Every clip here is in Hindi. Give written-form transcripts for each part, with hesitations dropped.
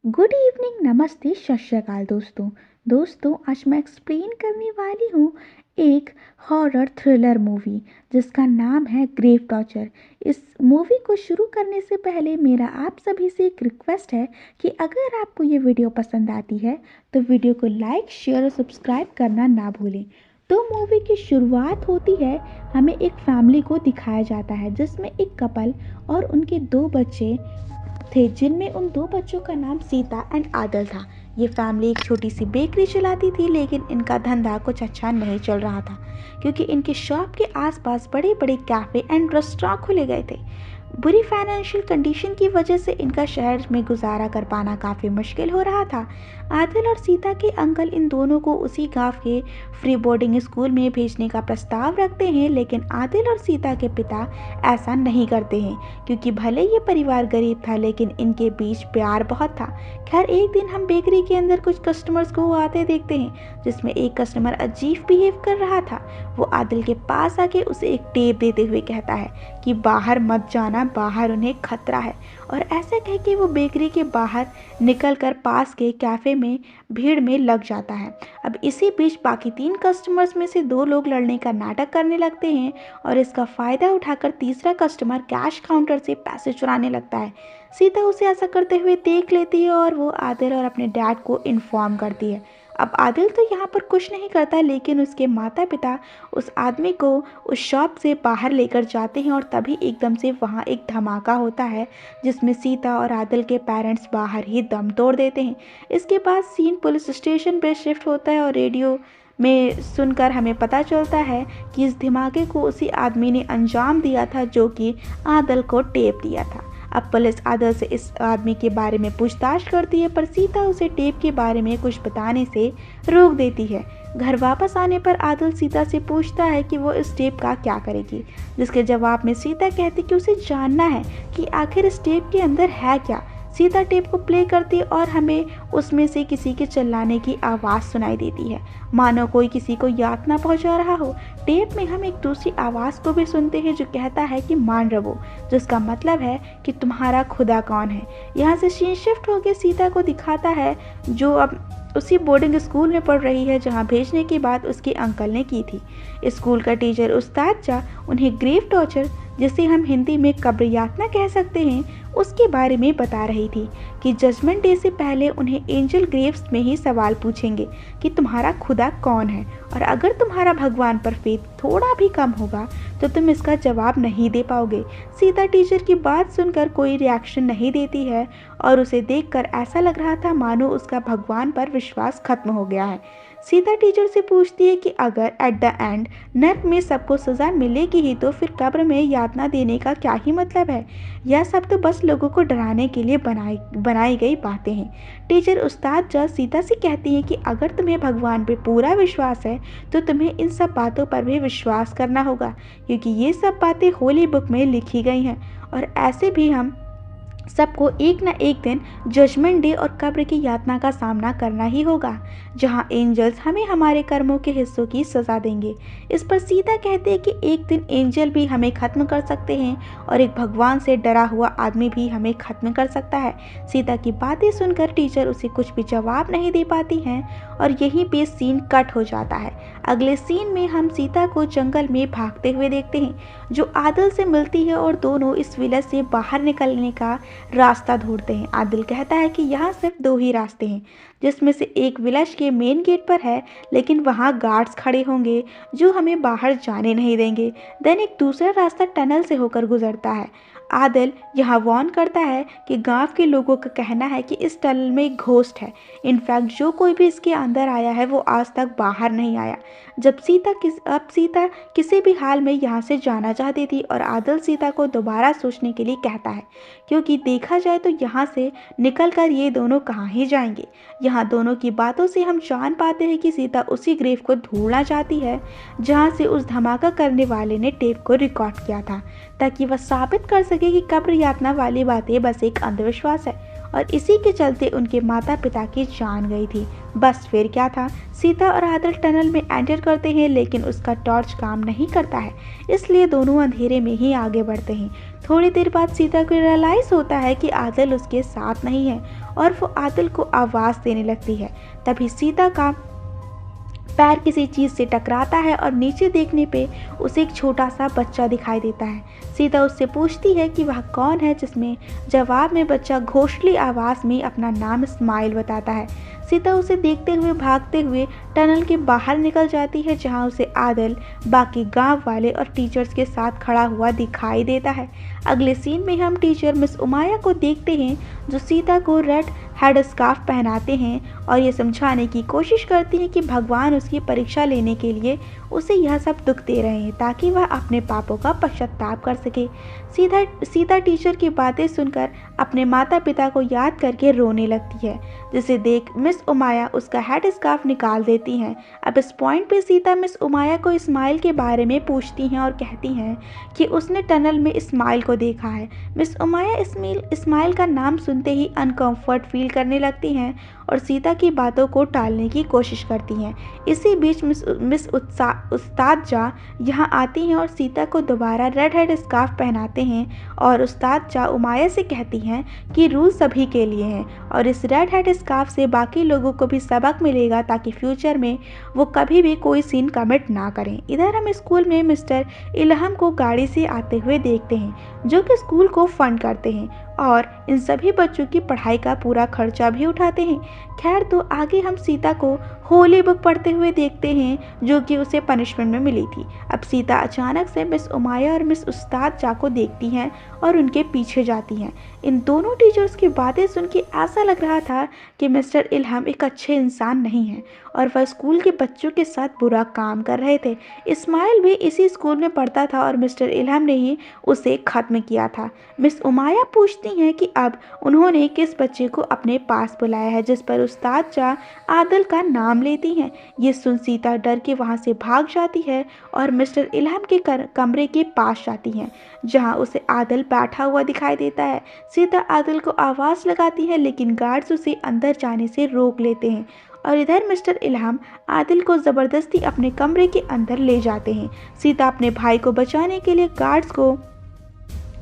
गुड इवनिंग, नमस्ते, सत श्री अकाल दोस्तों आज मैं एक्सप्लेन करने वाली हूँ एक हॉरर थ्रिलर मूवी जिसका नाम है ग्रेव टॉर्चर। इस मूवी को शुरू करने से पहले मेरा आप सभी से एक रिक्वेस्ट है कि अगर आपको ये वीडियो पसंद आती है तो वीडियो को लाइक, शेयर और सब्सक्राइब करना ना भूलें। तो मूवी की शुरुआत होती है, हमें एक फैमिली को दिखाया जाता है जिसमें एक कपल और उनके दो बच्चे थे, जिनमें उन दो बच्चों का नाम सीता एंड आदल था। ये फैमिली एक छोटी सी बेकरी चलाती थी, लेकिन इनका धंधा कुछ अच्छा नहीं चल रहा था क्योंकि इनके शॉप के आसपास बड़े बड़े कैफे एंड रेस्टोरेंट खुले गए थे। बुरी फाइनेंशियल कंडीशन की वजह से इनका शहर में गुजारा कर पाना काफ़ी मुश्किल हो रहा था। आदिल और सीता के अंकल इन दोनों को उसी गांव के फ्री बोर्डिंग स्कूल में भेजने का प्रस्ताव रखते हैं, लेकिन आदिल और सीता के पिता ऐसा नहीं करते हैं क्योंकि भले ये परिवार गरीब था लेकिन इनके बीच प्यार बहुत था। खैर, एक दिन हम बेकरी के अंदर कुछ कस्टमर्स को आते देखते हैं जिसमें एक कस्टमर अजीब बिहेव कर रहा था। वो आदिल के पास आके उसे एक टेप देते हुए कहता है कि बाहर मत जाना, बाहर उन्हें खतरा है। और ऐसे कह के वो बेकरी के बाहर निकलकर पास के कैफ़े में भीड़ में लग जाता है। अब इसी बीच बाकी 3 कस्टमर्स में से 2 लोग लड़ने का नाटक करने लगते हैं और इसका फ़ायदा उठाकर तीसरा कस्टमर कैश काउंटर से पैसे चुराने लगता है। सीता उसे ऐसा करते हुए देख लेती है और वो आदिल और अपने डैड को इन्फॉर्म करती है। अब आदिल तो यहाँ पर कुछ नहीं करता, लेकिन उसके माता पिता उस आदमी को उस शॉप से बाहर लेकर जाते हैं और तभी एकदम से वहाँ एक धमाका होता है जिसमें सीता और आदिल के पेरेंट्स बाहर ही दम तोड़ देते हैं। इसके बाद सीन पुलिस स्टेशन पर शिफ्ट होता है और रेडियो में सुनकर हमें पता चलता है कि इस धमाके को उसी आदमी ने अंजाम दिया था जो कि आदिल को टेप दिया था। अब पुलिस आदिल से इस आदमी के बारे में पूछताछ करती है, पर सीता उसे टेप के बारे में कुछ बताने से रोक देती है। घर वापस आने पर आदिल सीता से पूछता है कि वो इस टेप का क्या करेगी, जिसके जवाब में सीता कहती कि उसे जानना है कि आखिर इस टेप के अंदर है क्या। सीता टेप को प्ले करती है और हमें उसमें से किसी के चिल्लाने की आवाज़ सुनाई देती है, मानो कोई किसी को यातना पहुंचा रहा हो। टेप में हम एक दूसरी आवाज़ को भी सुनते हैं जो कहता है कि मान रवो, जिसका मतलब है कि तुम्हारा खुदा कौन है। यहाँ से सीन शिफ्ट होकर सीता को दिखाता है जो अब उसी बोर्डिंग स्कूल में पढ़ रही है जहाँ भेजने की बात उसके अंकल ने की थी। स्कूल का टीचर उस्ताद जा उन्हें ग्रेव टॉर्चर, जिसे हम हिंदी में कब्र यातना कह सकते हैं, उसके बारे में बता रही थी कि जजमेंट डे से पहले उन्हें एंजल ग्रेव्स में ही सवाल पूछेंगे कि तुम्हारा खुदा कौन है, और अगर तुम्हारा भगवान पर फेथ थोड़ा भी कम होगा तो तुम इसका जवाब नहीं दे पाओगे। सीता टीचर की बात सुनकर कोई रिएक्शन नहीं देती है और उसे देखकर ऐसा लग रहा था मानो उसका भगवान पर विश्वास खत्म हो गया है। सीता टीचर से पूछती है कि अगर एट द एंड नर्क में सबको सज़ा मिलेगी ही तो फिर कब्र में यातना देने का क्या ही मतलब है। यह सब तो बस लोगों को डराने के लिए बनाई गई बातें हैं। टीचर उस्ताद जा सीता से कहती है कि अगर तुम्हें भगवान पे पूरा विश्वास है तो तुम्हें इन सब बातों पर भी विश्वास करना होगा, क्योंकि ये सब बातें होली बुक में लिखी गई हैं और ऐसे भी हम सबको एक न एक दिन जजमेंट डे और कब्र की यातना का सामना करना ही होगा, जहां एंजल्स हमें हमारे कर्मों के हिस्सों की सज़ा देंगे। इस पर सीता कहते हैं कि एक दिन एंजल भी हमें ख़त्म कर सकते हैं और एक भगवान से डरा हुआ आदमी भी हमें ख़त्म कर सकता है। सीता की बातें सुनकर टीचर उसे कुछ भी जवाब नहीं दे पाती हैं और यहीं पे सीन कट हो जाता है। अगले सीन में हम सीता को जंगल में भागते हुए देखते हैं जो आदिल से मिलती है और दोनों इस विलेज से बाहर निकलने का रास्ता ढूंढते हैं। आदिल कहता है कि यहाँ सिर्फ 2 ही रास्ते हैं, जिसमें से एक विलेज के मेन गेट पर है, लेकिन वहाँ गार्ड्स खड़े होंगे जो हमें बाहर जाने नहीं देंगे। देन एक दूसरा रास्ता टनल से होकर गुजरता है। आदिल यहाँ वार्न करता है कि गांव के लोगों का कहना है कि इस टनल में एक घोस्ट है। इनफैक्ट जो कोई भी इसके अंदर आया है वो आज तक बाहर नहीं आया। अब सीता किसी भी हाल में यहाँ से जाना चाहती थी और आदिल सीता को दोबारा सोचने के लिए कहता है, क्योंकि देखा जाए तो यहाँ से निकलकर ये दोनों कहाँ ही जाएंगे। यहाँ दोनों की बातों से हम जान पाते हैं कि सीता उसी ग्रेव को ढूंढना चाहती है जहाँ से उस धमाका करने वाले ने टेप को रिकॉर्ड किया था, ताकि वह साबित कर सके कि कब्र यातना वाली बातें बस एक अंधविश्वास है, और इसी के चलते उनके माता पिता की जान गई थी। बस फिर क्या था, सीता और आदिल टनल में एंटर करते हैं, लेकिन उसका टॉर्च काम नहीं करता है, इसलिए दोनों अंधेरे में ही आगे बढ़ते हैं। थोड़ी देर बाद सीता को रियलाइज़ होता है कि आदिल उसके साथ नहीं है और वो आदिल को आवाज़ देने लगती है। तभी सीता का पैर किसी चीज़ से टकराता है और नीचे देखने पे उसे एक छोटा सा बच्चा दिखाई देता है। सीता उससे पूछती है कि वह कौन है, जिसमें जवाब में बच्चा घोंसली आवाज़ में अपना नाम इस्माइल बताता है। सीता उसे देखते हुए भागते हुए टनल के बाहर निकल जाती है, जहां उसे आदिल, बाकी गांव वाले और टीचर्स के साथ खड़ा हुआ दिखाई देता है। अगले सीन में हम टीचर मिस उमाया को देखते हैं, जो सीता को रेड हेड स्कार्फ पहनाते हैं और ये समझाने की कोशिश करती हैं कि भगवान उसकी परीक्षा लेने के लिए उसे यह सब दुख दे रहे हैं ताकि वह अपने पापों का पश्चाताप कर सके। सीता टीचर की बातें सुनकर अपने माता पिता को याद करके रोने लगती है, जिसे देख मिस उमाया उसका हेड स्कार्फ निकाल देती हैं। अब इस पॉइंट पे सीता मिस उमाया को इस्माइल के बारे में पूछती हैं और कहती हैं कि उसने टनल में इस्माइल को देखा है। मिस उमाया इस्माइल का नाम सुनते ही अनकंफर्ट फील करने लगती हैं और सीता की बातों को टालने की कोशिश करती हैं। इसी बीच मिस उस्ताद जा यहाँ आती हैं और सीता को दोबारा रेड हेड स्कार्फ पहनाते हैं और उस्ताद जा उमाया से कहती हैं कि रूल सभी के लिए हैं और इस रेड हेड स्कार्फ से बाकी लोगों को भी सबक मिलेगा ताकि फ्यूचर में वो कभी भी कोई सीन कमिट ना करें। इधर हम स्कूल में मिस्टर इल्हम को गाड़ी से आते हुए देखते हैं, जो कि स्कूल को फंड करते हैं और इन सभी बच्चों की पढ़ाई का पूरा खर्चा भी उठाते हैं। खैर, तो आगे हम सीता को होली बुक पढ़ते हुए देखते हैं, जो कि उसे पनिशमेंट में मिली थी। अब सीता अचानक से मिस उमाया और मिस उस्ताद जा को देखती हैं और उनके पीछे जाती हैं। इन दोनों टीचर्स की बातें सुन के ऐसा लग रहा था कि मिस्टर इल्हम एक अच्छे इंसान नहीं हैं और वह स्कूल के बच्चों के साथ बुरा काम कर रहे थे। इस्माइल भी इसी स्कूल में पढ़ता था और मिस्टर इल्हम ने ही उसे ख़त्म किया था। मिस उमाया पूछती हैं कि अब उन्होंने किस बच्चे को अपने पास बुलाया है, जिस पर उस्ताद जा आदिल का नाम लेती हैं। ये सुन सीता डर के वहाँ से भाग जाती है और मिस्टर इल्हम के कमरे के पास जाती हैं, जहाँ उसे आदिल बैठा हुआ दिखाई देता है। सीता आदिल को आवाज़ लगाती है, लेकिन गार्ड्स उसे अंदर जाने से रोक लेते हैं और इधर मिस्टर इल्हम आदिल को ज़बरदस्ती अपने कमरे के अंदर ले जाते हैं। सीता अपने भाई को बचाने के लिए गार्ड्स को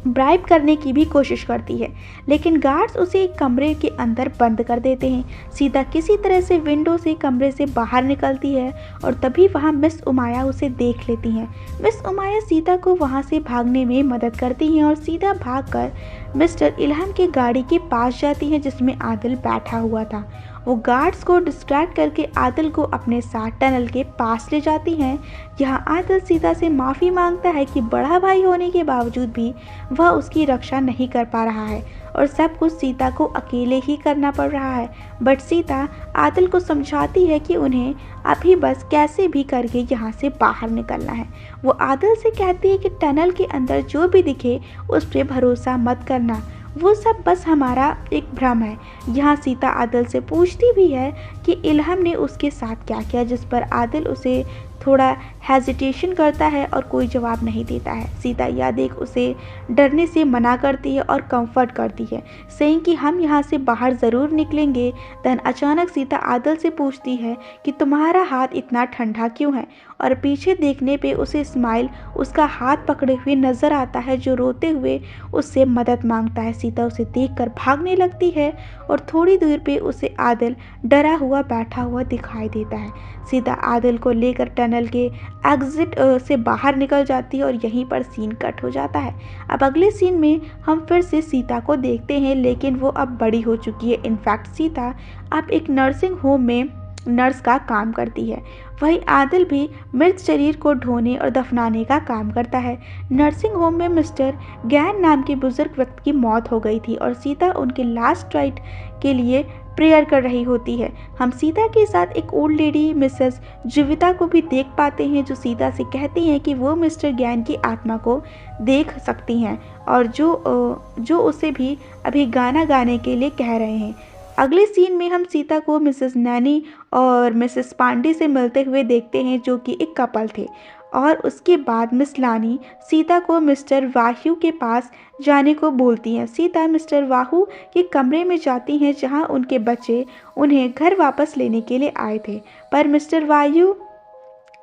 ब्राइब करने की भी कोशिश करती है, लेकिन गार्ड्स उसे एक कमरे के अंदर बंद कर देते हैं। सीता किसी तरह से विंडो से कमरे से बाहर निकलती है और तभी वहां मिस उमाया उसे देख लेती हैं। मिस उमाया सीता को वहां से भागने में मदद करती हैं और सीधा भागकर मिस्टर इल्हम की गाड़ी के पास जाती हैं, जिसमें आदिल बैठा हुआ था। वो गार्ड्स को डिस्ट्रैक्ट करके आदिल को अपने साथ टनल के पास ले जाती हैं। यहाँ आदिल सीता से माफ़ी मांगता है कि बड़ा भाई होने के बावजूद भी वह उसकी रक्षा नहीं कर पा रहा है और सब कुछ सीता को अकेले ही करना पड़ रहा है। बट सीता आदिल को समझाती है कि उन्हें अभी बस कैसे भी करके यहाँ से बाहर निकलना है। वो आदिल से कहती है कि टनल के अंदर जो भी दिखे उस पर भरोसा मत करना, वो सब बस हमारा एक भ्रम है। यहाँ सीता आदिल से पूछती भी है कि इल्हम ने उसके साथ क्या किया, जिस पर आदिल उसे थोड़ा हेजिटेशन करता है और कोई जवाब नहीं देता है। सीता यह देख उसे डरने से मना करती है और कंफर्ट करती है, सेइंग कि हम यहाँ से बाहर ज़रूर निकलेंगे। देन अचानक सीता आदिल से पूछती है कि तुम्हारा हाथ इतना ठंडा क्यों है, और पीछे देखने पे उसे इस्माइल उसका हाथ पकड़े हुए नज़र आता है, जो रोते हुए उससे मदद मांगता है। सीता उसे देखकर भागने लगती है और थोड़ी दूर पे उसे आदिल डरा हुआ बैठा हुआ दिखाई देता है। सीता आदिल को लेकर टनल के एग्जिट से बाहर निकल जाती है और यहीं पर सीन कट हो जाता है। अब अगले सीन में हम फिर से सीता को देखते हैं, लेकिन वो अब बड़ी हो चुकी है। इनफैक्ट सीता अब एक नर्सिंग होम में नर्स का काम करती है। वही आदिल भी मृत शरीर को ढोने और दफनाने का काम करता है। नर्सिंग होम में मिस्टर गैन नाम के बुजुर्ग व्यक्ति की मौत हो गई थी और सीता उनके लास्ट राइट के लिए प्रेयर कर रही होती है। हम सीता के साथ एक ओल्ड लेडी मिसेस जीविता को भी देख पाते हैं, जो सीता से कहती हैं कि वो मिस्टर गैन की आत्मा को देख सकती हैं और जो उसे भी अभी गाना गाने के लिए कह रहे हैं। अगले सीन में हम सीता को मिसेस नैनी और मिसेस पांडे से मिलते हुए देखते हैं, जो कि एक कपल थे। और उसके बाद मिस लानी सीता को मिस्टर वाहू के पास जाने को बोलती हैं। सीता मिस्टर वाहू के कमरे में जाती हैं, जहां उनके बच्चे उन्हें घर वापस लेने के लिए आए थे, पर मिस्टर वाहू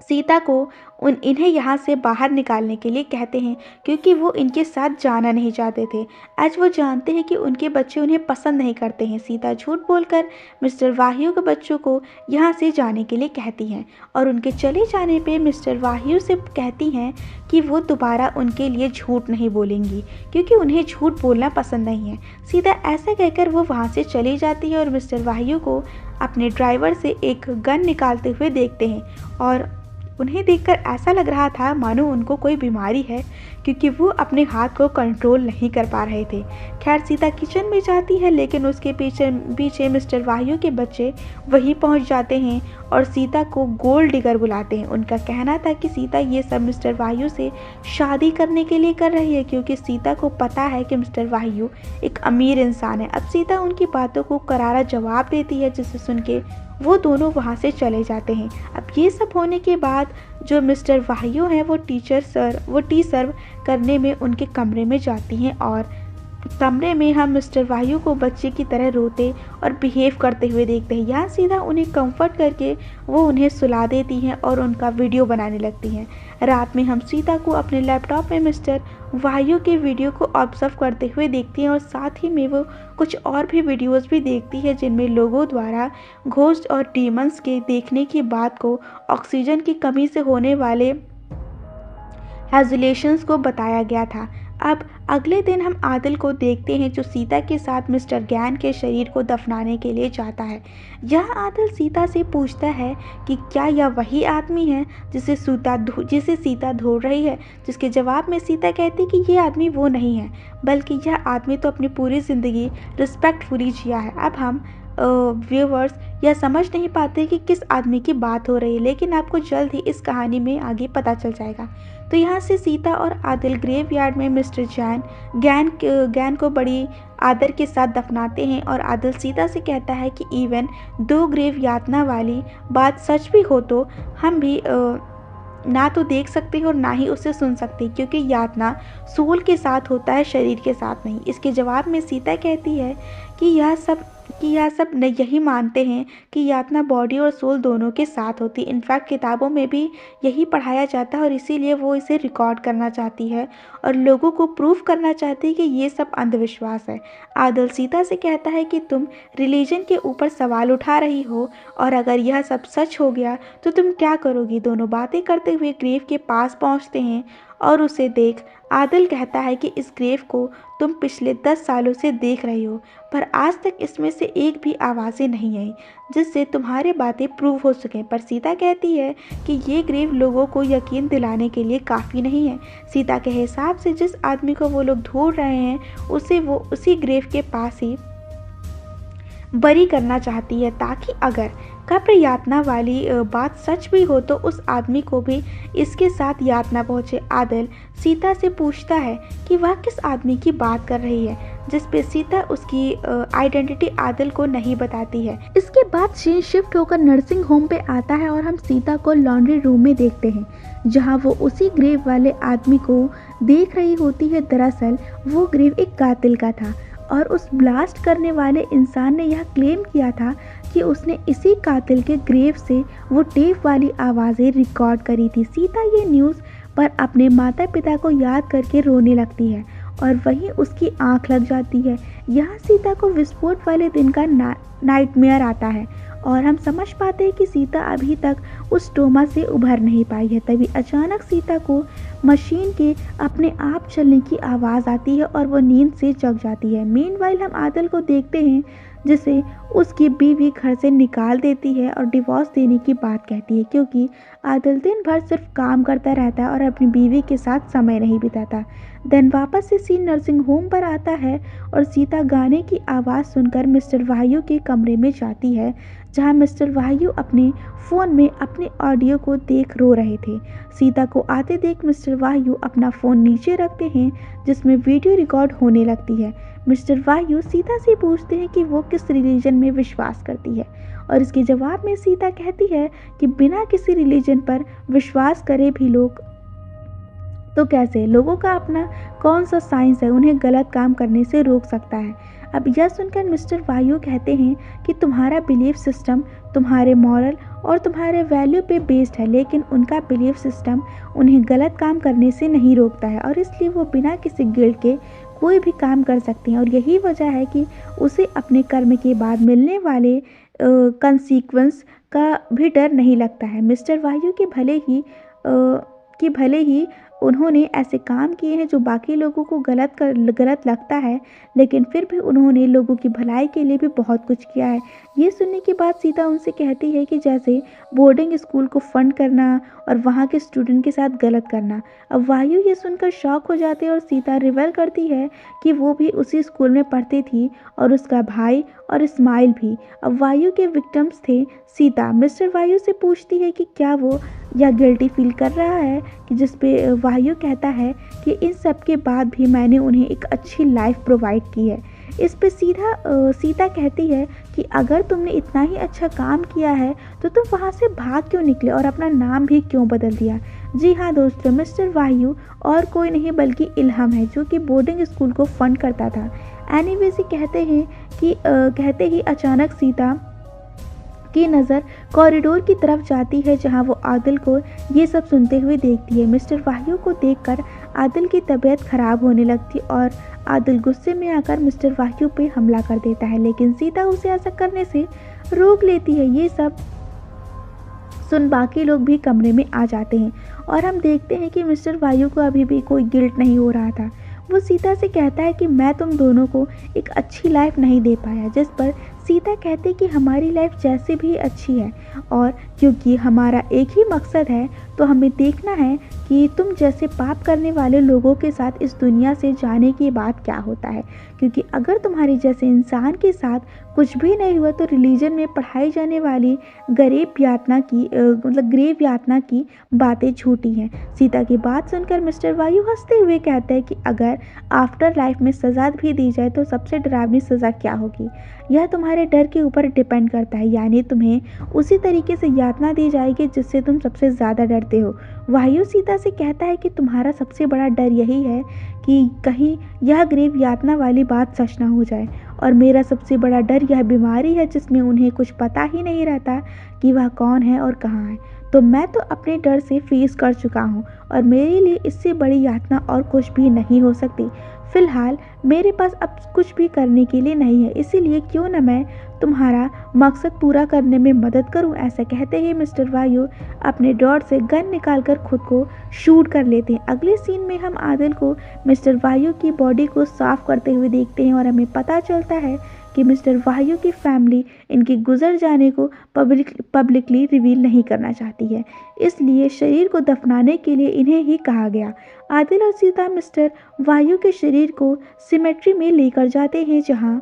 सीता को इन्हें यहाँ से बाहर निकालने के लिए कहते हैं, क्योंकि वो इनके साथ जाना नहीं चाहते थे। आज वो जानते हैं कि उनके बच्चे उन्हें पसंद नहीं करते हैं। सीता झूठ बोलकर मिस्टर वाहियो के बच्चों को यहाँ से जाने के लिए कहती हैं और उनके चले जाने पे मिस्टर वाहियो से कहती हैं कि वो दोबारा उनके लिए झूठ नहीं बोलेंगी, क्योंकि उन्हें झूठ बोलना पसंद नहीं है। सीता ऐसा कहकर वो वहाँ से चली जाती है और मिस्टर वाहियो को अपने ड्राइवर से एक गन निकालते हुए देखते हैं और उन्हें देखकर ऐसा लग रहा था मानो उनको कोई बीमारी है, क्योंकि वो अपने हाथ को कंट्रोल नहीं कर पा रहे थे। खैर, सीता किचन में जाती है, लेकिन उसके पीछे मिस्टर वाहियो के बच्चे वहीं पहुंच जाते हैं और सीता को गोल्ड डिगर बुलाते हैं। उनका कहना था कि सीता ये सब मिस्टर वाहियो से शादी करने के लिए कर रही है, क्योंकि सीता को पता है कि मिस्टर वाहियो एक अमीर इंसान है। अब सीता उनकी बातों को करारा जवाब देती है, जिसे सुन के वो दोनों वहाँ से चले जाते हैं। अब ये सब होने के बाद जो मिस्टर वाहियो हैं वो टी सर्व करने में उनके कमरे में जाती हैं और कमरे में हम मिस्टर वाहियो को बच्चे की तरह रोते और बिहेव करते हुए देखते हैं। यहाँ सीधा उन्हें कंफर्ट करके वो उन्हें सुला देती हैं और उनका वीडियो बनाने लगती हैं। रात में हम सीता को अपने लैपटॉप में मिस्टर वाहियो के वीडियो को ऑब्जर्व करते हुए देखती हैं और साथ ही में वो कुछ और भी वीडियोस भी देखती है, जिनमें लोगों द्वारा घोस्ट और डीमंस के देखने की बात को ऑक्सीजन की कमी से होने वाले हेजुलेशंस को बताया गया था। अब अगले दिन हम आदिल को देखते हैं, जो सीता के साथ मिस्टर ज्ञान के शरीर को दफनाने के लिए जाता है। यह आदिल सीता से पूछता है कि क्या यह वही आदमी है जिसे सीता ढूंढ रही है, जिसके जवाब में सीता कहती कि ये आदमी वो नहीं है, बल्कि यह आदमी तो अपनी पूरी ज़िंदगी रिस्पेक्टफुली जिया है। अब हम व्यूवर्स यह समझ नहीं पाते कि किस आदमी की बात हो रही है, लेकिन आपको जल्द ही इस कहानी में आगे पता चल जाएगा। तो यहाँ से सीता और आदिल ग्रेवयार्ड में मिस्टर ज्ञान को बड़ी आदर के साथ दफनाते हैं और आदिल सीता से कहता है कि इवन दो ग्रेव यातना वाली बात सच भी हो तो हम भी ना तो देख सकते हैं और ना ही उसे सुन सकते, क्योंकि यातना सोल के साथ होता है, शरीर के साथ नहीं। इसके जवाब में सीता कहती है कि यह सब यही मानते हैं कि यातना बॉडी और सोल दोनों के साथ होती है। इनफैक्ट किताबों में भी यही पढ़ाया जाता है और इसीलिए वो इसे रिकॉर्ड करना चाहती है और लोगों को प्रूफ करना चाहती है कि ये सब अंधविश्वास है। आदिल सीता से कहता है कि तुम रिलीजन के ऊपर सवाल उठा रही हो और अगर यह सब सच हो गया तो तुम क्या करोगी। दोनों बातें करते हुए ग्रेव के पास पहुंचते हैं और उसे देख आदिल कहता है कि इस ग्रेव को तुम पिछले 10 सालों से देख रही हो, पर आज तक इसमें से एक भी आवाज़ें नहीं आई जिससे तुम्हारे बातें प्रूव हो सकें। पर सीता कहती है कि ये ग्रेव लोगों को यकीन दिलाने के लिए काफ़ी नहीं है। सीता के हिसाब से जिस आदमी को वो लोग ढूंढ रहे हैं उसे वो उसी ग्रेव के पास ही बरी करना चाहती है, ताकि अगर कब्र यातना वाली बात सच भी हो तो उस आदमी को भी इसके साथ यातना पहुँचे। आदिल सीता से पूछता है कि वह किस आदमी की बात कर रही है, जिस पे सीता उसकी आइडेंटिटी आदिल को नहीं बताती है। इसके बाद सीन शिफ्ट होकर नर्सिंग होम पे आता है और हम सीता को लॉन्ड्री रूम में देखते हैं, जहां वो उसी ग्रेव वाले आदमी को देख रही होती है। दरअसल वो ग्रेव एक कातिल का था और उस ब्लास्ट करने वाले इंसान ने यह क्लेम किया था कि उसने इसी कातिल के ग्रेव से वो टेप वाली आवाज़ें रिकॉर्ड करी थी। सीता ये न्यूज़ पर अपने माता पिता को याद करके रोने लगती है और वहीं उसकी आंख लग जाती है। यहाँ सीता को विस्फोट वाले दिन का नाइटमेयर आता है और हम समझ पाते हैं कि सीता अभी तक उस ट्रोमा से उभर नहीं पाई है। तभी अचानक सीता को मशीन के अपने आप चलने की आवाज़ आती है और वो नींद से जग जाती है। मीनवाइल हम आदिल को देखते हैं, जिसे उसकी बीवी घर से निकाल देती है और डिवोर्स देने की बात कहती है, क्योंकि आदिल दिन भर सिर्फ काम करता रहता है और अपनी बीवी के साथ समय नहीं बिताता। देन वापस से सीन नर्सिंग होम पर आता है और सीता गाने की आवाज़ सुनकर मिस्टर वाहियो के कमरे में जाती है, जहां मिस्टर वाहियो अपने फ़ोन में अपने ऑडियो को देख रो रहे थे। सीता को आते देख मिस्टर वाहियो अपना फ़ोन नीचे रखते हैं, जिसमें वीडियो रिकॉर्ड होने लगती है। मिस्टर वाहियो सीता से पूछते हैं कि वो किस रिलीजन में विश्वास करती है और इसके जवाब में सीता कहती है कि बिना किसी रिलीजन पर विश्वास करे भी लोग तो कैसे, लोगों का अपना कौन सा साइंस है उन्हें गलत काम करने से रोक सकता है। अब यह सुनकर मिस्टर वायु कहते हैं कि तुम्हारा बिलीफ सिस्टम तुम्हारे मॉरल और तुम्हारे वैल्यू पे बेस्ड है, लेकिन उनका बिलीफ सिस्टम उन्हें गलत काम करने से नहीं रोकता है और इसलिए वो बिना किसी गिल्ट के कोई भी काम कर सकते हैं और यही वजह है कि उसे अपने कर्म के बाद मिलने वाले कंसीक्वेंस का भी डर नहीं लगता है। मिस्टर वायु भले ही उन्होंने ऐसे काम किए हैं जो बाकी लोगों को गलत लगता है, लेकिन फिर भी उन्होंने लोगों की भलाई के लिए भी बहुत कुछ किया है। ये सुनने के बाद सीता उनसे कहती है कि जैसे बोर्डिंग स्कूल को फंड करना और वहाँ के स्टूडेंट के साथ गलत करना। अब वायु ये सुनकर शॉक हो जाते हैं और सीता रिवेल करती है कि वो भी उसी स्कूल में पढ़ती थी और उसका भाई और इस्माइल भी। अब वायु के विक्टिम्स थे। सीता मिस्टर वायु से पूछती है कि क्या वो या गिल्टी फील कर रहा है, कि जिस पे वायु कहता है कि इन सब के बाद भी मैंने उन्हें एक अच्छी लाइफ प्रोवाइड की है। इस पे सीता कहती है कि अगर तुमने इतना ही अच्छा काम किया है तो तुम वहाँ से भाग क्यों निकले और अपना नाम भी क्यों बदल दिया। जी हाँ दोस्तों, मिस्टर वायु और कोई नहीं बल्कि इल्हम है, जो कि बोर्डिंग स्कूल को फंड करता था। एनीवेज कहते ही अचानक सीता की नज़र कॉरिडोर की तरफ जाती है, जहां वो आदिल को ये सब सुनते हुए देखती है। मिस्टर वायु को देखकर आदिल की तबीयत खराब होने लगती और आदिल गुस्से में आकर मिस्टर वायु पे हमला कर देता है, लेकिन सीता उसे ऐसा करने से रोक लेती है। ये सब सुन बाकी लोग भी कमरे में आ जाते हैं और हम देखते हैं कि मिस्टर वायु को अभी भी कोई गिल्ट नहीं हो रहा था। वो सीता से कहता है कि मैं तुम दोनों को एक अच्छी लाइफ नहीं दे पाया, जिस पर सीता कहते कि हमारी लाइफ जैसे भी अच्छी है और क्योंकि हमारा एक ही मकसद है तो हमें देखना है कि तुम जैसे पाप करने वाले लोगों के साथ इस दुनिया से जाने के बाद क्या होता है, क्योंकि अगर तुम्हारे जैसे इंसान के साथ कुछ भी नहीं हुआ तो रिलीजन में पढ़ाई जाने वाली ग्रेव यातना की बातें झूठी हैं। सीता की बात सुनकर मिस्टर वायु हंसते हुए कहते हैं कि अगर आफ्टर लाइफ में सज़ा भी दी जाए तो सबसे डरावनी सज़ा क्या होगी, यह तुम्हारे डर के ऊपर डिपेंड करता है, यानी तुम्हें उसी तरीके से यातना दी जाएगी जिससे तुम सबसे ज़्यादा डरते हो। वायु सीता से कहता है कि तुम्हारा सबसे बड़ा डर यही है कि कहीं यह ग्रेव यातना वाली बात सच ना हो जाए, और मेरा सबसे बड़ा डर यह बीमारी है जिसमें उन्हें कुछ पता ही नहीं रहता कि वह कौन है और कहाँ है। तो मैं तो अपने डर से फेस कर चुका हूँ और मेरे लिए इससे बड़ी यातना और कुछ भी नहीं हो सकती। फिलहाल मेरे पास अब कुछ भी करने के लिए नहीं है, इसीलिए क्यों न मैं तुम्हारा मकसद पूरा करने में मदद करूं। ऐसा कहते ही मिस्टर वायु अपने ड्रॉर से गन निकालकर खुद को शूट कर लेते हैं। अगले सीन में हम आदिल को मिस्टर वायु की बॉडी को साफ करते हुए देखते हैं और हमें पता चलता है कि मिस्टर वायु की फैमिली इनके गुजर जाने को पब्लिकली रिवील नहीं करना चाहती है, इसलिए शरीर को दफनाने के लिए इन्हें ही कहा गया। आदिल और सीता मिस्टर वायु के शरीर को सिमेट्री में लेकर जाते हैं, जहां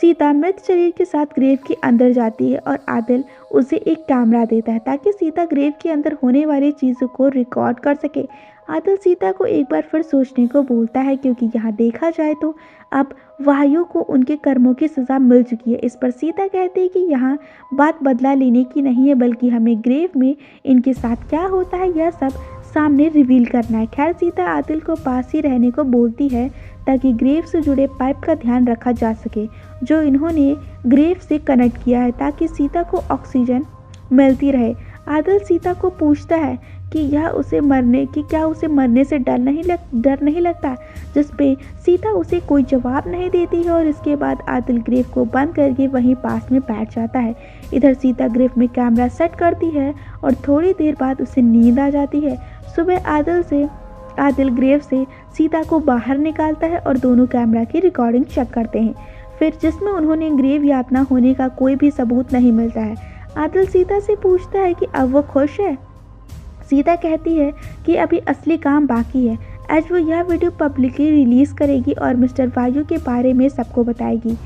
सीता मृत शरीर के साथ ग्रेव के अंदर जाती है और आदिल उसे एक कैमरा देता है ताकि सीता ग्रेव के अंदर होने वाली चीज़ों को रिकॉर्ड कर सके। आदिल सीता को एक बार फिर सोचने को बोलता है, क्योंकि यहाँ देखा जाए तो अब वायु को उनके कर्मों की सज़ा मिल चुकी है। इस पर सीता कहती है कि यहाँ बात बदला लेने की नहीं है, बल्कि हमें ग्रेव में इनके साथ क्या होता है यह सब सामने रिवील करना है। खैर सीता आदिल को पास ही रहने को बोलती है ताकि ग्रेव से जुड़े पाइप का ध्यान रखा जा सके जो इन्होंने ग्रेव से कनेक्ट किया है, ताकि सीता को ऑक्सीजन मिलती रहे। आदिल सीता को पूछता है कि क्या उसे मरने से डर नहीं लगता, जिस पे सीता उसे कोई जवाब नहीं देती है और इसके बाद आदिल ग्रेव को बंद करके वहीं पास में बैठ जाता है। इधर सीता ग्रेव में कैमरा सेट करती है और थोड़ी देर बाद उसे नींद आ जाती है। सुबह आदिल ग्रेव से सीता को बाहर निकालता है और दोनों कैमरा की रिकॉर्डिंग चेक करते हैं, फिर जिसमें उन्होंने ग्रेव यातना होने का कोई भी सबूत नहीं मिलता है। आदिल सीता से पूछता है कि अब वो खुश है। सीता कहती है कि अभी असली काम बाकी है, आज वो यह वीडियो पब्लिकली रिलीज़ करेगी और मिस्टर वायु के बारे में सबको बताएगी।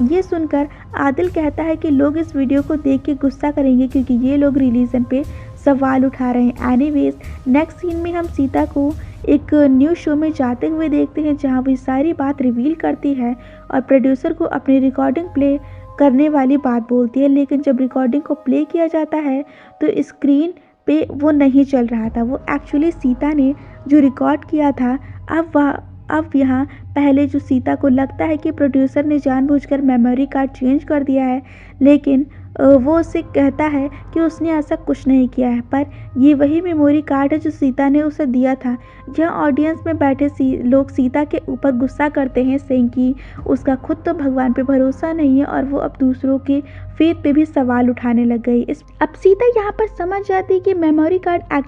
ये सुनकर आदिल कहता है कि लोग इस वीडियो को देख के गुस्सा करेंगे क्योंकि ये लोग रिलीजन पे सवाल उठा रहे हैं। एनीवेज नेक्स्ट सीन में हम सीता को एक न्यूज़ शो में जाते हुए देखते हैं, जहां वो सारी बात रिवील करती है और प्रोड्यूसर को अपनी रिकॉर्डिंग प्ले करने वाली बात बोलती है, लेकिन जब रिकॉर्डिंग को प्ले किया जाता है तो स्क्रीन पे वो नहीं चल रहा था। वो एक्चुअली सीता ने जो रिकॉर्ड किया था अब अब यहाँ पहले जो सीता को लगता है कि प्रोड्यूसर ने जानबूझकर मेमोरी कार्ड चेंज कर दिया है, लेकिन वो उससे कहता है कि उसने ऐसा कुछ नहीं किया है, पर ये वही मेमोरी कार्ड है जो सीता ने उसे दिया था। यह ऑडियंस में बैठे लोग सीता के ऊपर गुस्सा करते हैं, सेइंग कि उसका खुद तो भगवान पे भरोसा नहीं है और वो अब दूसरों के फेथ पे भी सवाल उठाने लग गई। अब सीता यहाँ पर समझ जाती है कि मेमोरी कार्ड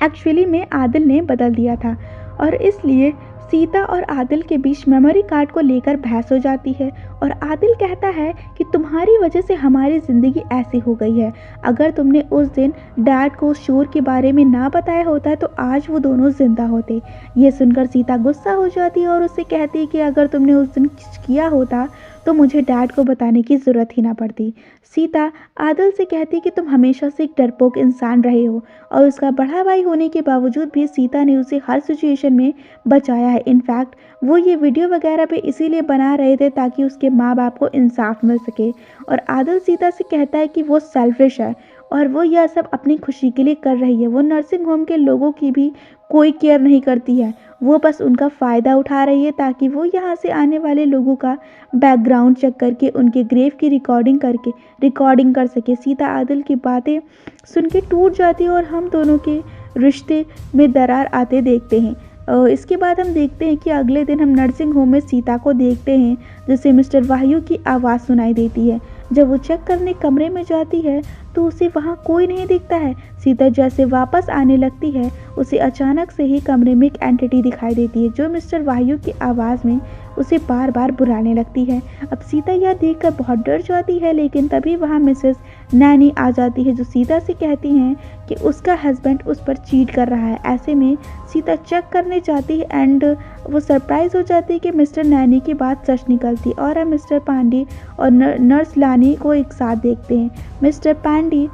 एक्चुअली में आदिल ने बदल दिया था, और इसलिए सीता और आदिल के बीच मेमोरी कार्ड को लेकर बहस हो जाती है। और आदिल कहता है कि तुम्हारी वजह से हमारी ज़िंदगी ऐसी हो गई है। अगर तुमने उस दिन डैड को शोर के बारे में ना बताया होता तो आज वो दोनों जिंदा होते। ये सुनकर सीता गुस्सा हो जाती है और उससे कहती है कि अगर तुमने उस दिन कुछ किया होता तो मुझे डैड को बताने की ज़रूरत ही ना पड़ती। सीता आदिल से कहती कि तुम हमेशा से एक डरपोक इंसान रहे हो, और उसका बड़ा भाई होने के बावजूद भी सीता ने उसे हर सिचुएशन में बचाया है। इनफैक्ट वो ये वीडियो वगैरह भी इसीलिए बना रहे थे ताकि उसके माँ बाप को इंसाफ मिल सके। और आदिल सीता से कहता है कि वो सेल्फिश है और वो यह सब अपनी खुशी के लिए कर रही है। वो नर्सिंग होम के लोगों की भी कोई केयर नहीं करती है, वो बस उनका फ़ायदा उठा रही है ताकि वो यहाँ से आने वाले लोगों का बैकग्राउंड चेक करके उनके ग्रेव की रिकॉर्डिंग कर सके। सीता आदिल की बातें सुन के टूट जाती है और हम दोनों के रिश्ते में दरार आते देखते हैं। इसके बाद हम देखते हैं कि अगले दिन हम नर्सिंग होम में सीता को देखते हैं, जिसे मिस्टर वायु की आवाज़ सुनाई देती है। जब वो चेक करने कमरे में जाती है तो उसे वहाँ कोई नहीं दिखता है। सीता जैसे वापस आने लगती है, उसे अचानक से ही कमरे में एक एंटिटी दिखाई देती है जो मिस्टर वायु की आवाज़ में उसे बार बार बुलाने लगती है। अब सीता यह देखकर बहुत डर जाती है, लेकिन तभी वहाँ मिसेस नैनी आ जाती है जो सीता से कहती हैं कि उसका हस्बैंड उस पर चीट कर रहा है। ऐसे में सीता चेक करने जाती है एंड वो सरप्राइज़ हो जाती है कि मिस्टर नैनी की बात सच निकलती और हम मिस्टर पांडे और नर्स लानी को एक साथ देखते हैं। मिस्टर पांडे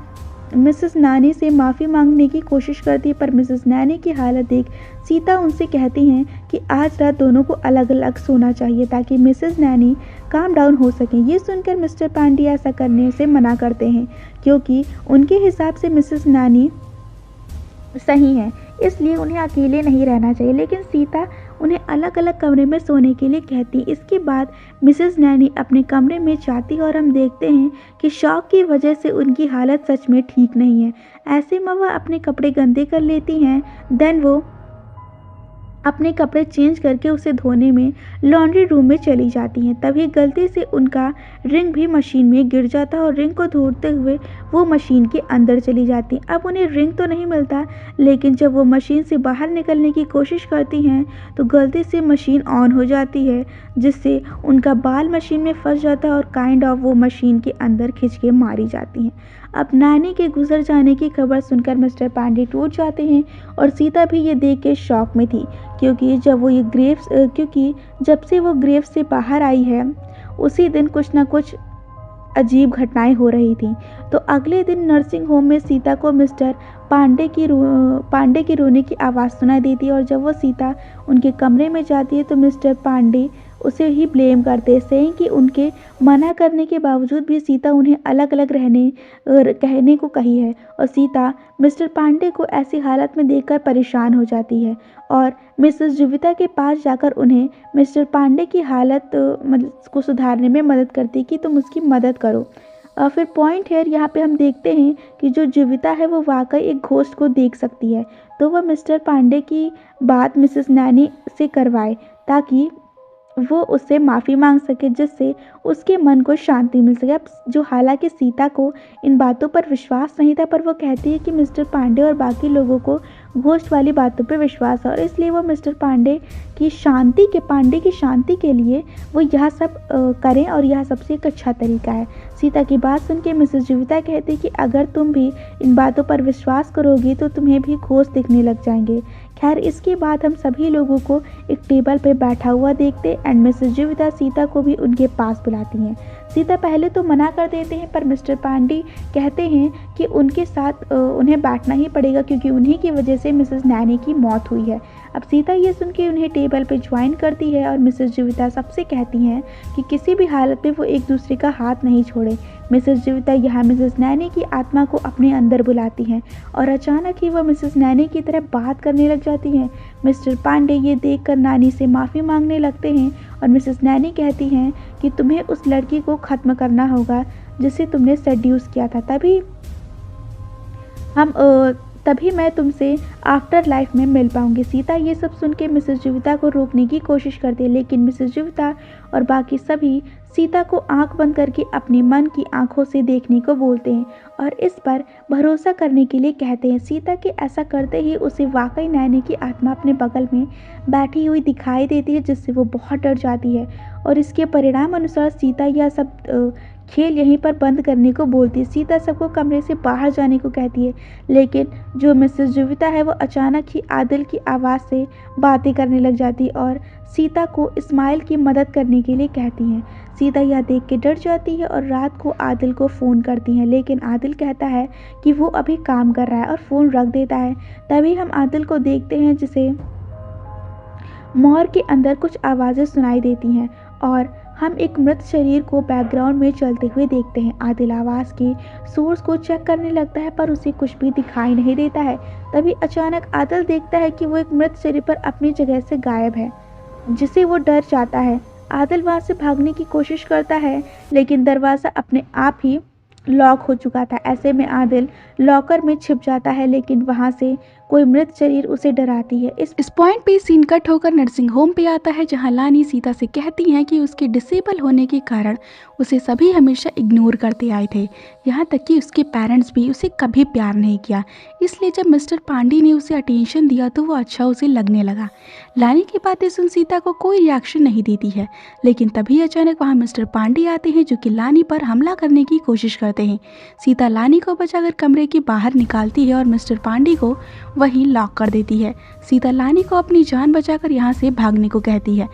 मिसेस नानी से माफ़ी मांगने की कोशिश करती है, पर मिसेस नैनी की हालत देख सीता उनसे कहती हैं कि आज रात दोनों को अलग अलग सोना चाहिए ताकि मिसेस नैनी काम डाउन हो सकें। ये सुनकर मिस्टर पांडे ऐसा करने से मना करते हैं क्योंकि उनके हिसाब से मिसेस नैनी सही है, इसलिए उन्हें अकेले नहीं रहना चाहिए, लेकिन सीता उन्हें अलग अलग कमरे में सोने के लिए कहती। इसके बाद मिसेस नैनी अपने कमरे में जाती और हम देखते हैं कि शॉक की वजह से उनकी हालत सच में ठीक नहीं है। ऐसे में वह अपने कपड़े गंदे कर लेती हैं। देन वो अपने कपड़े चेंज करके उसे धोने में लॉन्ड्री रूम में चली जाती हैं। तभी गलती से उनका रिंग भी मशीन में गिर जाता है और रिंग को धोते हुए वो मशीन के अंदर चली जाती हैं। अब उन्हें रिंग तो नहीं मिलता, लेकिन जब वो मशीन से बाहर निकलने की कोशिश करती हैं तो गलती से मशीन ऑन हो जाती है, जिससे उनका बाल मशीन में फंस जाता है और काइंड ऑफ वो मशीन के अंदर खिंच के मारी जाती हैं। अब नानी के गुजर जाने की खबर सुनकर मिस्टर पांडे टूट जाते हैं और सीता भी ये देख के शॉक में थी क्योंकि जब से वो ग्रेव से बाहर आई है उसी दिन कुछ ना कुछ अजीब घटनाएं हो रही थी। तो अगले दिन नर्सिंग होम में सीता को मिस्टर पांडे की रोने की आवाज़ सुनाई देती है और जब वो सीता उनके कमरे में जाती है तो मिस्टर पांडे उसे ही ब्लेम करते हैं, सेइंग कि उनके मना करने के बावजूद भी सीता उन्हें अलग अलग कहने को कही है। और सीता मिस्टर पांडे को ऐसी हालत में देखकर परेशान हो जाती है और मिसेस जीविता के पास जाकर उन्हें मिस्टर पांडे की हालत को सुधारने में मदद करती कि तुम उसकी मदद करो। फिर पॉइंट है यहाँ पे हम देखते हैं कि जो जीविता है वो वाकई एक घोस्ट को देख सकती है, तो वह मिस्टर पांडे की बात मिसेस नैनी से करवाए ताकि वो उससे माफ़ी मांग सके, जिससे उसके मन को शांति मिल सके। अब जो हालांकि सीता को इन बातों पर विश्वास नहीं था, पर वो कहती है कि मिस्टर पांडे और बाकी लोगों को घोस्ट वाली बातों पर विश्वास है और इसलिए वो मिस्टर पांडे की शांति के लिए वो यह सब करें और यह सबसे एक अच्छा तरीका है। सीता की बात सुन के मिसेस जीविता कहती कि अगर तुम भी इन बातों पर विश्वास करोगी तो तुम्हें भी घोस्ट दिखने लग जाएंगे। खैर, इसके बाद हम सभी लोगों को एक टेबल पे बैठा हुआ देखते एंड मिसेस जीविता सीता को भी उनके पास बुलाती हैं। सीता पहले तो मना कर देते हैं, पर मिस्टर पांडे कहते हैं कि उनके साथ उन्हें बैठना ही पड़ेगा क्योंकि उन्हीं की वजह से मिसेस नैनी की मौत हुई है। अब सीता ये सुन के उन्हें टेबल पे ज्वाइन करती है और मिसेस जीविता सबसे कहती हैं कि किसी भी हालत में वो एक दूसरे का हाथ नहीं छोड़े। मिसेस जीविता यहाँ मिसेस नैनी की आत्मा को अपने अंदर बुलाती हैं और अचानक ही वह मिसेस नैनी की तरह बात करने लग जाती हैं। मिस्टर पांडे ये देखकर नानी से माफ़ी मांगने लगते हैं और मिसेस नैनी कहती हैं कि तुम्हें उस लड़की को ख़त्म करना होगा जिसे तुमने सेड्यूस किया था, तभी मैं तुमसे आफ्टर लाइफ में मिल पाऊंगी। सीता ये सब सुन के मिसेस जीविता को रोकने की कोशिश करती है, लेकिन मिसेस जीविता और बाकी सभी सीता को आंख बंद करके अपनी मन की आंखों से देखने को बोलते हैं और इस पर भरोसा करने के लिए कहते हैं। सीता के ऐसा करते ही उसे वाकई नैनी की आत्मा अपने बगल में बैठी हुई दिखाई देती है, जिससे वो बहुत डर जाती है और इसके परिणाम अनुसार सीता यह सब खेल यहीं पर बंद करने को बोलती है। सीता सबको कमरे से बाहर जाने को कहती है, लेकिन जो मिसेस जीविता है वो अचानक ही आदिल की आवाज़ से बातें करने लग जाती है और सीता को इस्माइल की मदद करने के लिए कहती हैं। सीता यह देख के डर जाती है और रात को आदिल को फ़ोन करती हैं, लेकिन आदिल कहता है कि वो अभी काम कर रहा है और फ़ोन रख देता है। तभी हम आदिल को देखते हैं जिसे मोर के अंदर कुछ आवाज़ें सुनाई देती हैं और हम एक मृत शरीर को बैकग्राउंड में चलते हुए देखते हैं। आदिल आवाज़ के सोर्स को चेक करने लगता है पर उसे कुछ भी दिखाई नहीं देता है। तभी अचानक आदिल देखता है कि वो एक मृत शरीर पर अपनी जगह से गायब है, जिसे वो डर जाता है। आदिल वहाँ से भागने की कोशिश करता है, लेकिन दरवाज़ा अपने आप ही लॉक हो चुका था। ऐसे में आदिल लॉकर में छिप जाता है, लेकिन वहाँ से कोई मृत शरीर उसे डराती है। इस पॉइंट पे सीन कट होकर नर्सिंग होम पे आता है, जहाँ लानी सीता से कहती हैं कि उसके डिसेबल होने के कारण उसे सभी हमेशा इग्नोर करते आए थे, यहाँ तक कि उसके पेरेंट्स भी उसे कभी प्यार नहीं किया। इसलिए जब मिस्टर पांडे ने उसे अटेंशन दिया तो वो अच्छा उसे लगने लगा। लानी की बातें सुन सीता को कोई रिएक्शन नहीं देती है, लेकिन तभी अचानक वहाँ मिस्टर पांडे आते हैं जो कि लानी पर हमला करने की कोशिश करते हैं। सीता लानी को बचाकर कमरे के बाहर निकालती है और मिस्टर पांडे को वहीं लॉक कर देती है। सीता लानी को अपनी जान बचाकर यहाँ से भागने को कहती है,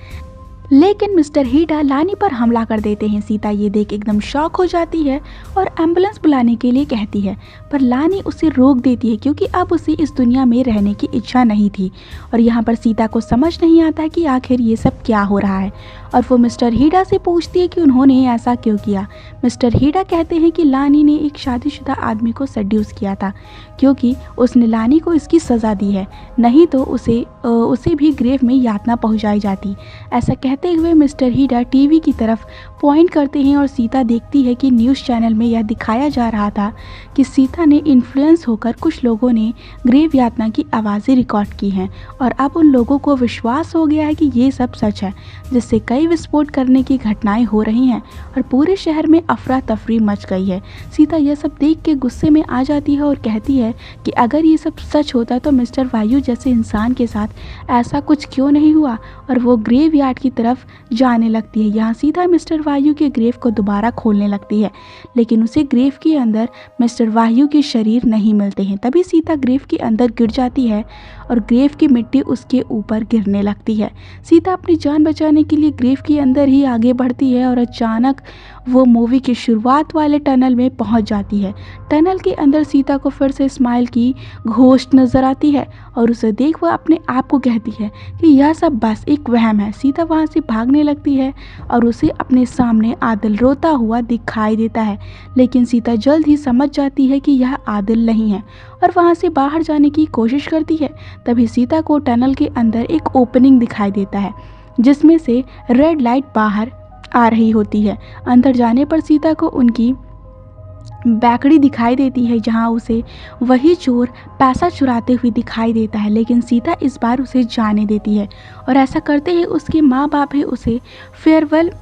लेकिन मिस्टर हीडा लानी पर हमला कर देते हैं। सीता ये देख एकदम शॉक हो जाती है और एम्बुलेंस बुलाने के लिए कहती है, पर लानी उसे रोक देती है क्योंकि अब उसे इस दुनिया में रहने की इच्छा नहीं थी। और यहाँ पर सीता को समझ नहीं आता है कि आखिर ये सब क्या हो रहा है और वो मिस्टर हीडा से पूछती है कि उन्होंने ऐसा क्यों किया। मिस्टर हीडा कहते हैं कि लानी ने एक शादीशुदा आदमी को सेड्यूस किया था क्योंकि उसने लानी को इसकी सज़ा दी है, नहीं तो उसे भी ग्रेव में यातना पहुंचाई जाती। ऐसा कहते हुए मिस्टर हीडा टीवी की तरफ पॉइंट करते हैं और सीता देखती है कि न्यूज़ चैनल में यह दिखाया जा रहा था कि सीता ने इन्फ्लुएंस होकर कुछ लोगों ने ग्रेव यातना की आवाज़ें रिकॉर्ड की हैं और अब उन लोगों को विश्वास हो गया है कि ये सब सच है, जिससे कई विस्फोट करने की घटनाएं हो रही हैं और पूरे शहर में अफरा तफरी मच गई है। सीता यह सब देख के गुस्से में आ जाती है और कहती है कि अगर ये सब सच होता तो मिस्टर वायु जैसे इंसान के साथ ऐसा कुछ क्यों नहीं हुआ, और वो ग्रेव यार्ड की तरफ जाने लगती है। यहाँ सीता मिस्टर वायु के ग्रेव को दोबारा खोलने लगती है, लेकिन उसे ग्रेव के अंदर मिस्टर वायु के शरीर नहीं मिलते हैं। तभी सीता ग्रेव के अंदर गिर जाती है और ग्रेव की मिट्टी उसके ऊपर गिरने लगती है। सीता अपनी जान बचाने के लिए ग्रेव के अंदर ही आगे बढ़ती है और अचानक वो मूवी की शुरुआत वाले टनल में पहुंच जाती है। टनल के अंदर सीता को फिर से इस्माइल की घोस्ट नजर आती है और उसे देख वह अपने आप को कहती है कि यह सब बस एक वहम है। सीता वहां से भागने लगती है और उसे अपने सामने आदिल रोता हुआ दिखाई देता है, लेकिन सीता जल्द ही समझ जाती है कि यह आदिल नहीं है और वहां से बाहर जाने की कोशिश करती है। तभी सीता को टनल के अंदर एक ओपनिंग दिखाई देता है जिसमें से रेड लाइट बाहर आ रही होती है। अंदर जाने पर सीता को उनकी बैकड़ी दिखाई देती है जहां उसे वही चोर पैसा चुराते हुए दिखाई देता है, लेकिन सीता इस बार उसे जाने देती है और ऐसा करते ही उसके माँ बाप ही उसे फेयरवेल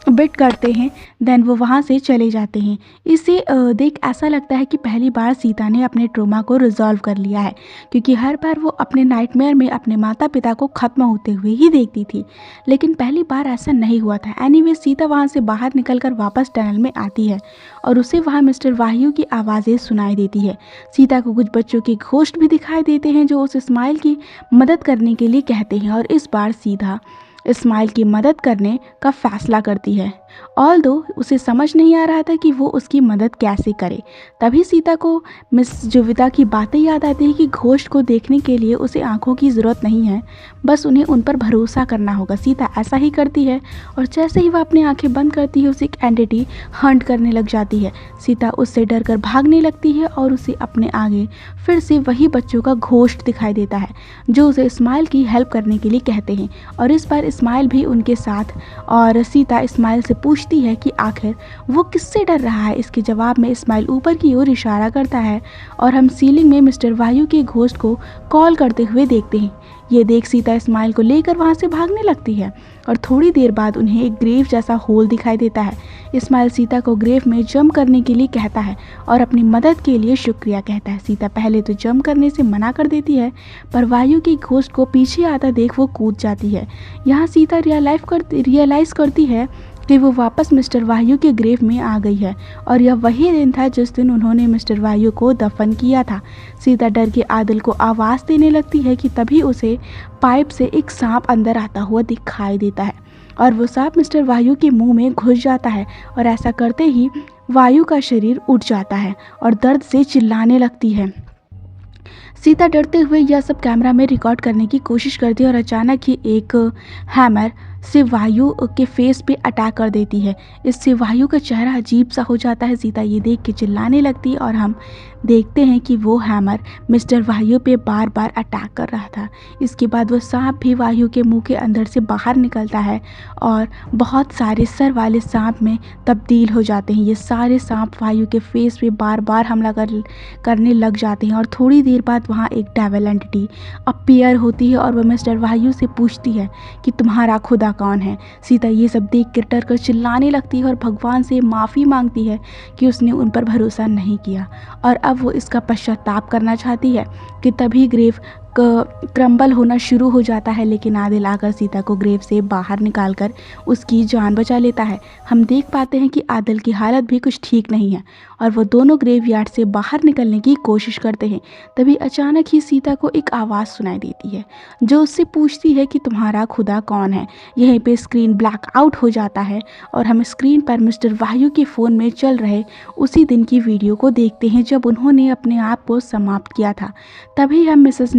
बिट करते हैं। देन वो वहाँ से चले जाते हैं। इसे देख ऐसा लगता है कि पहली बार सीता ने अपने ट्रोमा को रिजॉल्व कर लिया है, क्योंकि हर बार वो अपने नाइटमेयर में अपने माता पिता को ख़त्म होते हुए ही देखती थी, लेकिन पहली बार ऐसा नहीं हुआ था। एनीवे सीता वहाँ से बाहर निकलकर वापस टनल में आती है और उसे वहाँ मिस्टर वायु की आवाज़ें सुनाई देती है। सीता को कुछ बच्चों के घोस्ट भी दिखाई देते हैं जो उस इस्माइल की मदद करने के लिए कहते हैं और इस बार सीधा इस्माइल की मदद करने का फैसला करती है। ऑल्दो उसे समझ नहीं आ रहा था कि वो उसकी मदद कैसे करे। तभी सीता को मिस जुविता की बातें याद आती है कि घोस्ट को देखने के लिए उसे आंखों की ज़रूरत नहीं है, बस उन्हें उन पर भरोसा करना होगा। सीता ऐसा ही करती है और जैसे ही वह अपनी आंखें बंद करती है उसे एक एंटिटी हंट करने लग जाती है। सीता उससे डर कर भागने लगती है और उसे अपने आगे फिर से वही बच्चों का घोस्ट दिखाई देता है जो उसे इस्माइल की हेल्प करने के लिए कहते हैं। और इस बार इस्माइल भी उनके साथ, और सीता इस्माइल से पूछती है कि आखिर वो किससे डर रहा है। इसके जवाब में इस्माइल ऊपर की ओर इशारा करता है और हम सीलिंग में मिस्टर वायु के घोस्ट को कॉल करते हुए देखते हैं। ये देख सीता इस्माइल को लेकर वहाँ से भागने लगती है और थोड़ी देर बाद उन्हें एक ग्रेव जैसा होल दिखाई देता है। इस्माइल सीता को ग्रेव में जंप करने के लिए कहता है और अपनी मदद के लिए शुक्रिया कहता है। सीता पहले तो जंप करने से मना कर देती है, पर वायु की घोस्ट को पीछे आता देख वो कूद जाती है। यहाँ सीता रियलाइज़ करती है कि वो वापस मिस्टर वायु के ग्रेव में आ गई है और यह वही दिन था जिस दिन उन्होंने मिस्टर वायु को दफन किया था। सीता डर के आदिल को आवाज़ देने लगती है कि तभी उसे पाइप से एक सांप अंदर आता हुआ दिखाई देता है और वो सांप मिस्टर वायु के मुंह में घुस जाता है और ऐसा करते ही वायु का शरीर उठ जाता है और दर्द से चिल्लाने लगती है। सीता डरते हुए यह सब कैमरा में रिकॉर्ड करने की कोशिश करती है और अचानक ही एक हैमर से वायु के फेस पे अटैक कर देती है। इससे वायु का चेहरा अजीब सा हो जाता है। सीता ये देख के चिल्लाने लगती है और हम देखते हैं कि वो हैमर मिस्टर वायु पे बार बार अटैक कर रहा था। इसके बाद वो सांप भी वायु के मुंह के अंदर से बाहर निकलता है और बहुत सारे सर वाले सांप में तब्दील हो जाते हैं। ये सारे सांप वायु के फेस पे बार बार हमला करने लग जाते हैं और थोड़ी देर बाद वहाँ एक डेविल एंटिटी अपीयर होती है और वह मिस्टर वायु से पूछती है कि तुम्हारा खुदा कौन है। सीता ये सब देख कर डर कर चिल्लाने लगती है और भगवान से माफ़ी मांगती है कि उसने उन पर भरोसा नहीं किया और अब वो इसका पश्चाताप करना चाहती है कि तभी ग्रेव क्रम्बल होना शुरू हो जाता है। लेकिन आदिल आकर सीता को ग्रेव से बाहर निकालकर उसकी जान बचा लेता है। हम देख पाते हैं कि आदिल की हालत भी कुछ ठीक नहीं है और वो दोनों ग्रेवयार्ड से बाहर निकलने की कोशिश करते हैं। तभी अचानक ही सीता को एक आवाज़ सुनाई देती है जो उससे पूछती है कि तुम्हारा खुदा कौन है। यहीं पे स्क्रीन ब्लैक आउट हो जाता है और हम स्क्रीन पर मिस्टर वायु के फ़ोन में चल रहे उसी दिन की वीडियो को देखते हैं जब उन्होंने अपने आप को समाप्त किया था। तभी हम मिसेस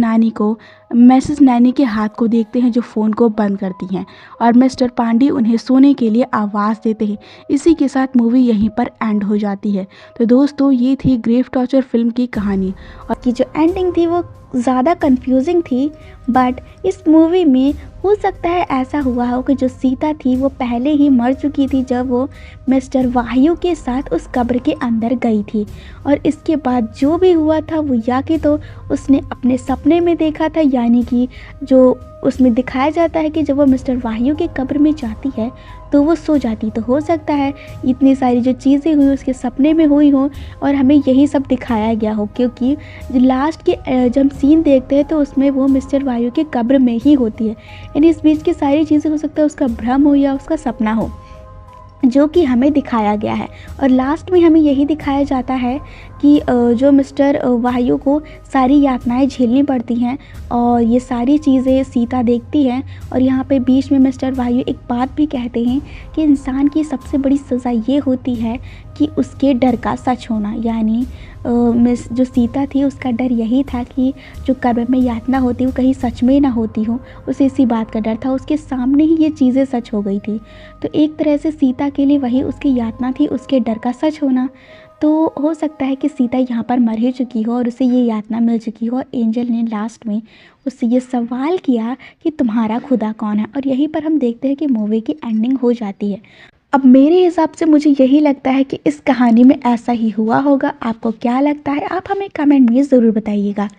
नैनी के हाथ को देखते हैं जो फ़ोन को बंद करती हैं और मिस्टर पांडे उन्हें सोने के लिए आवाज़ देते हैं। इसी के साथ मूवी यहीं पर एंड हो जाती है। तो दोस्तों ये थी ग्रेव टॉर्चर फिल्म की कहानी और की जो एंडिंग थी वो ज़्यादा कंफ्यूजिंग थी, बट इस मूवी में हो सकता है ऐसा हुआ हो कि जो सीता थी वो पहले ही मर चुकी थी जब वो मिस्टर वायु के साथ उस कब्र के अंदर गई थी और इसके बाद जो भी हुआ था वो या कि तो उसने अपने सपने में देखा था, यानी कि जो उसमें दिखाया जाता है कि जब वो मिस्टर वायु के कब्र में जाती है तो वो सो जाती। तो हो सकता है इतनी सारी जो चीज़ें हुई उसके सपने में हुई हों और हमें यही सब दिखाया गया हो, क्योंकि लास्ट के जब हम सीन देखते हैं तो उसमें वो मिस्टर वायु के कब्र में ही होती है। यानी इस बीच की सारी चीज़ें हो सकता है उसका भ्रम हो या उसका सपना हो जो कि हमें दिखाया गया है। और लास्ट में हमें यही दिखाया जाता है कि जो मिस्टर वायु को सारी यातनाएं झेलनी पड़ती हैं और ये सारी चीज़ें सीता देखती हैं। और यहाँ पे बीच में मिस्टर वायु एक बात भी कहते हैं कि इंसान की सबसे बड़ी सज़ा ये होती है कि उसके डर का सच होना, यानी जो सीता थी उसका डर यही था कि जो कब्र में यातना होती वो कहीं सच में ना होती हो, उसे इसी बात का डर था। उसके सामने ही ये चीज़ें सच हो गई थी, तो एक तरह से सीता के लिए वही उसकी यातना थी, उसके डर का सच होना। तो हो सकता है कि सीता यहाँ पर मर ही चुकी हो और उसे ये यातना मिल चुकी हो और एंजल ने लास्ट में उससे ये सवाल किया कि तुम्हारा खुदा कौन है, और यहीं पर हम देखते हैं कि मूवी की एंडिंग हो जाती है। अब मेरे हिसाब से मुझे यही लगता है कि इस कहानी में ऐसा ही हुआ होगा। आपको क्या लगता है आप हमें कमेंट में ज़रूर बताइएगा।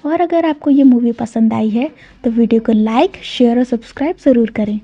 और अगर आपको ये मूवी पसंद आई है तो वीडियो को लाइक, शेयर और सब्सक्राइब ज़रूर करें।